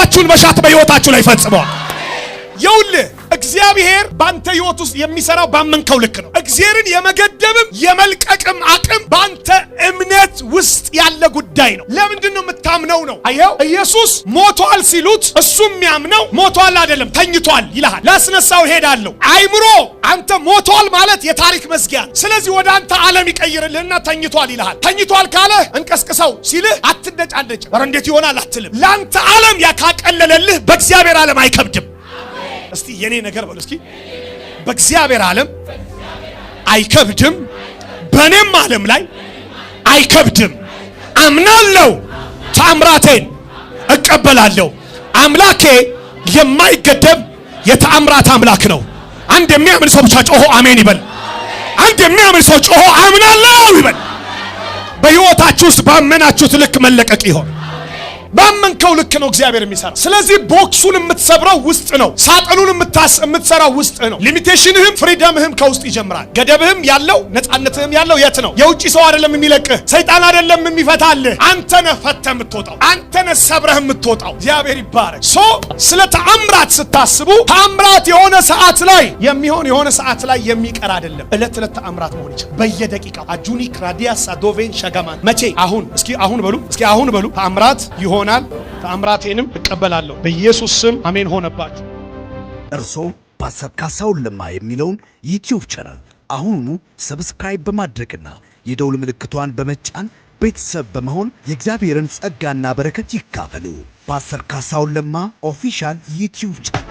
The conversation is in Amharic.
የልባችሁን መሻት በሕይወታችሁ ላይ ፈጽመዋል። ይኸውልህ እግዚአብሔር ባንተ ሕይወት ውስጥ የሚሰራው ባመንከው ልክ ነው። እግዚአብሔርን የመገደብም የመልቀቅም አቅም ባንተ እምነት ውስጥ ያለ ጉዳይ ነው። ለምንድን ነው የምታምነው ነው? አየው ኢየሱስ ሞቷል ሲሉት እሱ የሚያምነው ሞቷል አይደለም ተኝቷል ይልሃል። ላስነሳው ሄዳለሁ አይምሮ አንተ ሞቷል ማለት የታሪክ መዝጊያ። ስለዚህ ወደ አንተ ዓለም ይቀይርልህና ተኝቷል ይልሃል። ተኝቷል ካለ እንቀስቅሰው ሲልህ አትነጫነጭ። ኧረ እንዴት ይሆናል አትልም። ላንተ ዓለም ያካቀለለልህ በእግዚአብሔር ዓለም አይከብድም። እስቲ የኔ ነገር በሉ እስኪ በእግዚአብሔር ዓለም አይከብድም፣ በኔም ዓለም ላይ አይከብድም። አምናለሁ፣ ተአምራቴን እቀበላለሁ። አምላኬ የማይገደብ የተአምራት አምላክ ነው። አንድ የሚያምን ሰው ብቻ ጮሆ አሜን ይበል። አንድ የሚያምን ሰው ጮሆ አምናለሁ ይበል። በሕይወታችሁ ውስጥ ባመናችሁት ልክ መለቀቅ ይሆን። ባመንከው ልክ ነው እግዚአብሔር የሚሰራ። ስለዚህ ቦክሱን የምትሰብረው ውስጥ ነው። ሳጥኑን የምትሰራው ውስጥ ነው። ሊሚቴሽንህም ፍሪደምህም ከውስጥ ይጀምራል። ገደብህም ያለው ነፃነትህም ያለው የት ነው? የውጭ ሰው አይደለም የሚለቅህ፣ ሰይጣን አይደለም የሚፈታልህ። አንተ ነህ ፈተህ የምትወጣው፣ አንተ ነህ ሰብረህ የምትወጣው። እግዚአብሔር ይባረክ። ስለ ተአምራት ስታስቡ ተአምራት የሆነ ሰዓት ላይ የሚሆን የሆነ ሰዓት ላይ የሚቀር አይደለም። እለት እለት ተአምራት መሆን ይችላል። በየደቂቃው አጁኒ ክራዲያ ሳዶቬን ሸጋማን መቼ? አሁን። እስኪ አሁን በሉ፣ እስኪ አሁን በሉ። ተአምራት ይሆናል። ተአምራቴንም እቀበላለሁ በኢየሱስ ስም አሜን ሆነባችሁ። እርሶ ፓስተር ካሳሁን ለማ የሚለውን ዩቲዩብ ቻናል አሁኑኑ ሰብስክራይብ በማድረግና የደውል ምልክቷን በመጫን ቤተሰብ በመሆን የእግዚአብሔርን ጸጋና በረከት ይካፈሉ። ፓስተር ካሳሁን ለማ ኦፊሻል ዩቲዩብ ቻናል